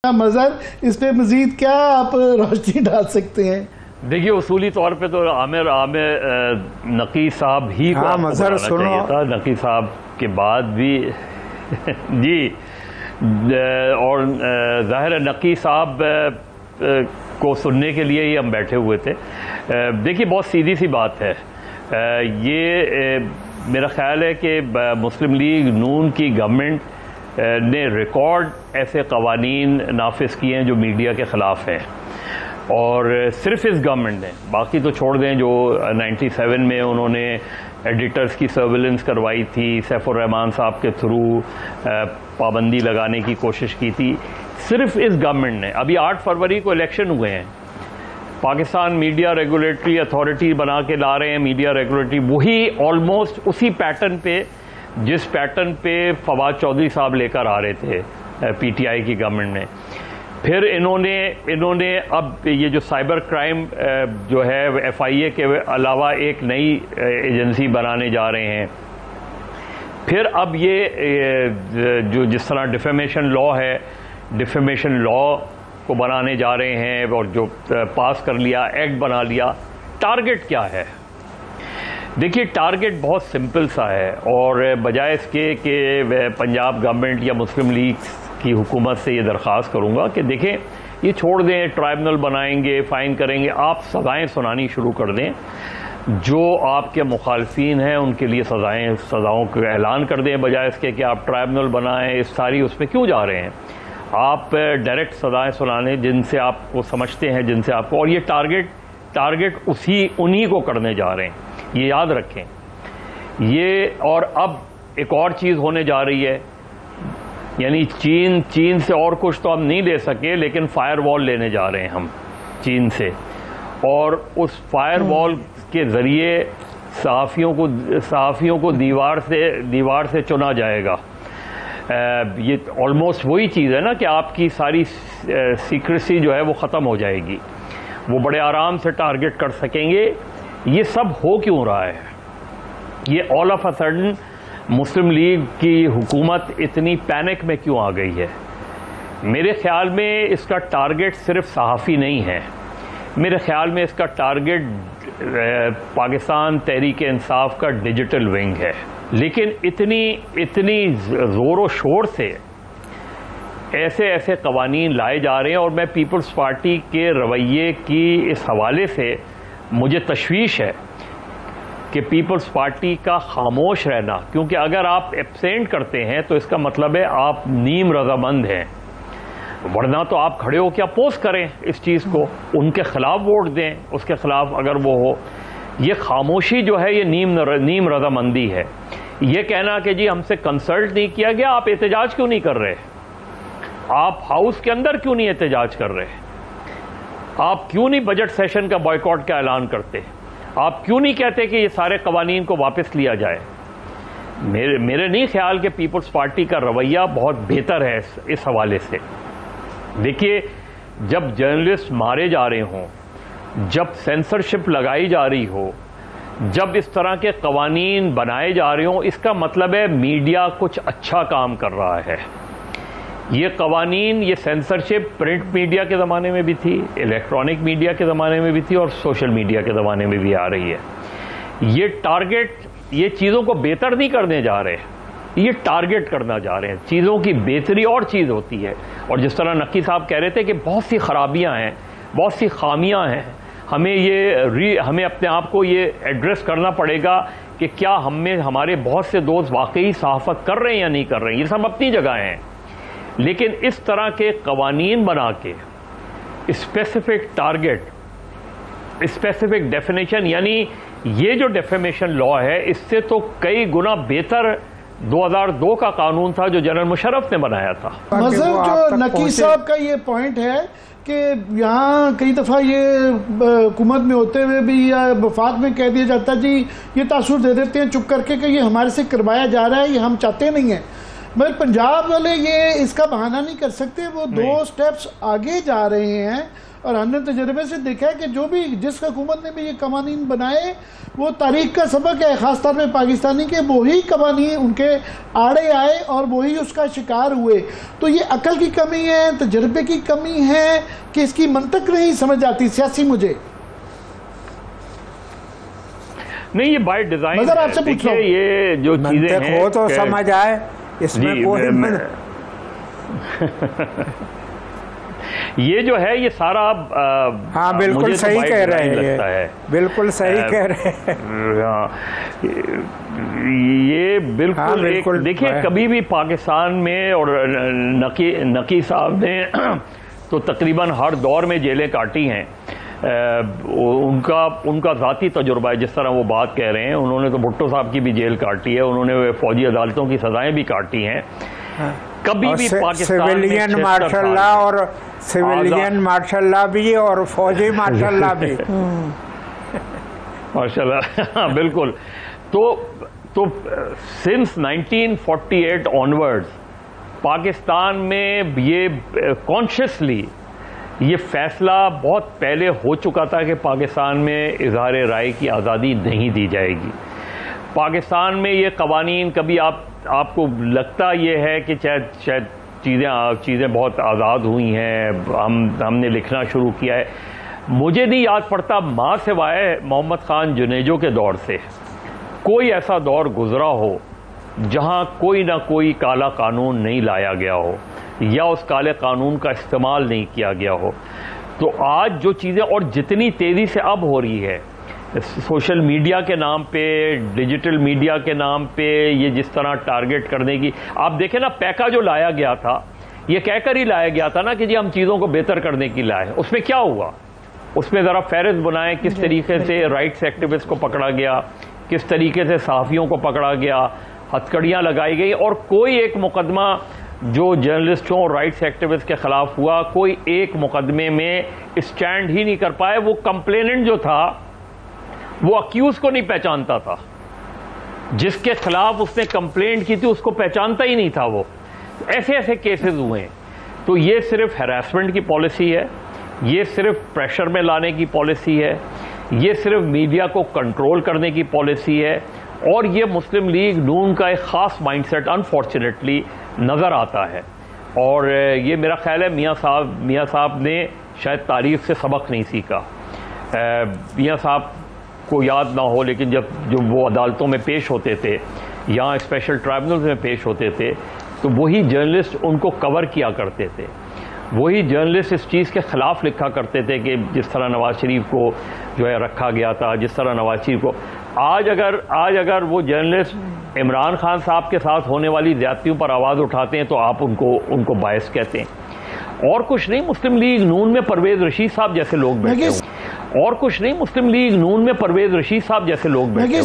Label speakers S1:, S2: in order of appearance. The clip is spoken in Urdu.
S1: مظہر اس پہ مزید کیا آپ روشنی ڈال سکتے ہیں؟
S2: دیکھیے اصولی طور پہ تو عامر نقی صاحب ہی کو مظہر چاہیے تھا، نقی صاحب کے بعد بھی جی، اور ظاہر ہے نقی صاحب کو سننے کے لیے ہی ہم بیٹھے ہوئے تھے۔ دیکھیے بہت سیدھی سی بات ہے، یہ میرا خیال ہے کہ مسلم لیگ نون کی گورنمنٹ نے ریکارڈ ایسے قوانین نافذ کیے ہیں جو میڈیا کے خلاف ہیں، اور صرف اس گورنمنٹ نے، باقی تو چھوڑ دیں جو 97 میں انہوں نے ایڈیٹرز کی سرویلنس کروائی تھی، سیف الرحمان صاحب کے تھرو پابندی لگانے کی کوشش کی تھی، صرف اس گورنمنٹ نے۔ ابھی 8 فروری کو الیکشن ہوئے ہیں، پاکستان میڈیا ریگولیٹری اتھارٹی بنا کے لا رہے ہیں، میڈیا ریگولیٹری وہی آلموسٹ اسی پیٹرن پہ جس پیٹرن پہ فواد چودھری صاحب لے کر آ رہے تھے پی ٹی آئی کی گورنمنٹ نے۔ پھر انہوں نے اب یہ جو سائبر کرائم جو ہے ایف آئی اے کے علاوہ ایک نئی ایجنسی بنانے جا رہے ہیں۔ پھر اب یہ جو جس طرح ڈیفیمیشن لا ہے، ڈیفیمیشن لا کو بنانے جا رہے ہیں، اور جو پاس کر لیا، ایکٹ بنا لیا۔ ٹارگٹ کیا ہے؟ دیکھیے ٹارگٹ بہت سمپل سا ہے، اور بجائے اس کے کہ پنجاب گورنمنٹ یا مسلم لیگ کی حکومت سے یہ درخواست کروں گا کہ دیکھیں یہ چھوڑ دیں، ٹرائبونل بنائیں گے، فائن کریں گے، آپ سزائیں سنانی شروع کر دیں، جو آپ کے مخالفین ہیں ان کے لیے سزاؤں کا اعلان کر دیں، بجائے اس کے کہ آپ ٹرائبونل بنائیں، اس ساری اس میں کیوں جا رہے ہیں؟ آپ ڈائریکٹ سزائیں سنانے جن سے آپ کو سمجھتے ہیں، جن سے آپ کو، اور یہ ٹارگٹ انہی کو کرنے جا رہے ہیں، یہ یاد رکھیں یہ۔ اور اب ایک اور چیز ہونے جا رہی ہے، یعنی چین سے اور کچھ تو ہم نہیں لے سکے، لیکن فائر وال لینے جا رہے ہیں ہم چین سے، اور اس فائر وال کے ذریعے صحافیوں کو دیوار سے چنا جائے گا۔ یہ آلموسٹ وہی چیز ہے نا کہ آپ کی ساری سیکریسی جو ہے وہ ختم ہو جائے گی، وہ بڑے آرام سے ٹارگٹ کر سکیں گے۔ یہ سب ہو کیوں رہا ہے؟ یہ all of a sudden Muslim league کی حکومت اتنی پینک میں کیوں آ گئی ہے؟ میرے خیال میں اس کا ٹارگٹ صرف صحافی نہیں ہے، میرے خیال میں اس کا ٹارگٹ پاکستان تحریک انصاف کا ڈیجیٹل ونگ ہے۔ لیکن اتنی زور و شور سے ایسے قوانین لائے جا رہے ہیں، اور میں پیپلز پارٹی کے رویے کی اس حوالے سے مجھے تشویش ہے کہ پیپلز پارٹی کا خاموش رہنا، کیونکہ اگر آپ ایبسینٹ کرتے ہیں تو اس کا مطلب ہے آپ نیم رضامند ہیں، ورنہ تو آپ کھڑے ہو کے اپوز کریں اس چیز کو، ان کے خلاف ووٹ دیں، اس کے خلاف اگر وہ ہو۔ یہ خاموشی جو ہے یہ نیم رضامندی ہے۔ یہ کہنا کہ جی ہم سے کنسلٹ نہیں کیا گیا، آپ احتجاج کیوں نہیں کر رہے؟ آپ ہاؤس کے اندر کیوں نہیں احتجاج کر رہے؟ آپ کیوں نہیں بجٹ سیشن کا بائیکاٹ کا اعلان کرتے؟ آپ کیوں نہیں کہتے کہ یہ سارے قوانین کو واپس لیا جائے؟ میرے نہیں خیال کہ پیپلز پارٹی کا رویہ بہت بہتر ہے اس حوالے سے۔ دیکھیے جب جرنلسٹ مارے جا رہے ہوں، جب سینسرشپ لگائی جا رہی ہو، جب اس طرح کے قوانین بنائے جا رہے ہوں، اس کا مطلب ہے میڈیا کچھ اچھا کام کر رہا ہے۔ یہ قوانین، یہ سینسرشپ پرنٹ میڈیا کے زمانے میں بھی تھی، الیکٹرانک میڈیا کے زمانے میں بھی تھی، اور سوشل میڈیا کے زمانے میں بھی آ رہی ہے۔ یہ ٹارگٹ یہ چیزوں کو بہتر نہیں کرنے جا رہے، یہ ٹارگٹ کرنا جا رہے ہیں۔ چیزوں کی بہتری اور چیز ہوتی ہے، اور جس طرح نقی صاحب کہہ رہے تھے کہ بہت سی خرابیاں ہیں، بہت سی خامیاں ہیں، ہمیں اپنے آپ کو یہ ایڈریس کرنا پڑے گا کہ کیا ہمارے بہت سے دوست واقعی صحافت کر رہے ہیں یا نہیں کر رہے ہیں، یہ سب اپنی جگہ ہیں۔ لیکن اس طرح کے قوانین بنا کے اسپیسیفک ٹارگٹ، اسپیسیفک ڈیفینیشن، یعنی یہ جو ڈیفیمیشن لا ہے اس سے تو کئی گنا بہتر 2002 کا قانون تھا جو جنرل مشرف نے بنایا تھا۔
S1: مظہر جو نقی صاحب کا یہ پوائنٹ ہے کہ یہاں کئی دفعہ یہ حکومت میں ہوتے ہوئے بھی یا وفات میں کہہ دیا جاتا جی یہ تاثر دے دیتے ہیں چپ کر کے کہ یہ ہمارے سے کروایا جا رہا ہے، یہ ہم چاہتے نہیں ہیں، مگر پنجاب والے یہ اس کا بہانہ نہیں کر سکتے، وہ 2 سٹیپس آگے جا رہے ہیں، اور ہم نے تجربے سے دیکھا ہے کہ جو بھی جس حکومت نے بھی یہ قوانین بنائے وہ تاریخ کا سبق ہے، خاص طور پہ پاکستانی کے وہی قوانین ان کے آڑے آئے اور وہی اس کا شکار ہوئے۔ تو یہ عقل کی کمی ہے، تجربے کی کمی ہے کہ اس کی منطق نہیں سمجھ آتی سیاسی مجھے
S2: نہیں، یہ بائی ڈیزائن
S1: مگر آپ سے پوچھ رہا ہوں
S2: یہ جو چیزیں ہیں
S3: ہو تو سمجھ آئے اس میں کوئی
S2: یہ جو ہے یہ سارا
S3: ہاں بالکل صحیح کہہ رہے ہیں، بالکل صحیح کہہ رہے ہیں،
S2: یہ بالکل دیکھیں کبھی بھی پاکستان میں اور نقی صاحب نے تو تقریباً ہر دور میں جیلیں کاٹی ہیں، ان کا ذاتی تجربہ ہے، جس طرح وہ بات کہہ رہے ہیں، انہوں نے تو بھٹو صاحب کی بھی جیل کاٹی ہے، انہوں نے فوجی عدالتوں کی سزائیں بھی کاٹی ہیں، کبھی بھی پاکستان
S3: سویلین مارشل لا اور سویلین مارشل لا بھی اور فوجی مارشل لا بھی
S2: ماشاء اللہ بالکل۔ تو سنس 1948 آنورڈز پاکستان میں یہ کانشیسلی یہ فیصلہ بہت پہلے ہو چکا تھا کہ پاکستان میں اظہار رائے کی آزادی نہیں دی جائے گی۔ پاکستان میں یہ قوانین کبھی آپ کو لگتا یہ ہے کہ شاید چیزیں بہت آزاد ہوئی ہیں، ہم نے لکھنا شروع کیا ہے، مجھے نہیں یاد پڑتا ماں سوائے محمد خان جنیجو کے دور سے کوئی ایسا دور گزرا ہو جہاں کوئی نہ کوئی کالا قانون نہیں لایا گیا ہو یا اس کالے قانون کا استعمال نہیں کیا گیا ہو۔ تو آج جو چیزیں اور جتنی تیزی سے اب ہو رہی ہے سوشل میڈیا کے نام پہ، ڈیجیٹل میڈیا کے نام پہ، یہ جس طرح ٹارگٹ کرنے کی، آپ دیکھیں نا پیکا جو لایا گیا تھا یہ کہہ کر ہی لایا گیا تھا نا کہ جی ہم چیزوں کو بہتر کرنے کی لائے، اس میں کیا ہوا؟ اس میں ذرا فہرست بنائیں کس طریقے سے رائٹس ایکٹیوسٹ کو پکڑا گیا، کس طریقے سے صحافیوں کو پکڑا گیا، ہتھکڑیاں لگائی گئی، اور کوئی ایک مقدمہ جو جرنلسٹوں اور رائٹس ایکٹیوسٹ کے خلاف ہوا کوئی ایک مقدمے میں اسٹینڈ ہی نہیں کر پائے۔ وہ کمپلیننٹ جو تھا وہ اکیوز کو نہیں پہچانتا تھا، جس کے خلاف اس نے کمپلینٹ کی تھی اس کو پہچانتا ہی نہیں تھا۔ وہ ایسے کیسز ہوئے ہیں۔ تو یہ صرف ہراسمنٹ کی پالیسی ہے، یہ صرف پریشر میں لانے کی پالیسی ہے، یہ صرف میڈیا کو کنٹرول کرنے کی پالیسی ہے، اور یہ مسلم لیگ نون کا ایک خاص مائنڈ سیٹ انفارچونیٹلی نظر آتا ہے۔ اور یہ میرا خیال ہے میاں صاحب نے شاید تاریخ سے سبق نہیں سیکھا۔ میاں صاحب کو یاد نہ ہو لیکن جب وہ عدالتوں میں پیش ہوتے تھے، یہاں اسپیشل ٹرائبونلز میں پیش ہوتے تھے، تو وہی جرنلسٹ ان کو کور کیا کرتے تھے، وہی جرنلسٹ اس چیز کے خلاف لکھا کرتے تھے کہ جس طرح نواز شریف کو جو ہے رکھا گیا تھا، جس طرح نواز شریف کو آج اگر وہ جرنلسٹ عمران خان صاحب کے ساتھ ہونے والی زیادتیوں پر آواز اٹھاتے ہیں تو آپ ان کو باعث کہتے ہیں۔ اور کچھ نہیں، مسلم لیگ نون میں پرویز رشید صاحب جیسے لوگ بیٹھے ہوں، اور کچھ نہیں، مسلم لیگ نون میں پرویز رشید صاحب جیسے لوگ بیٹھے ہوں۔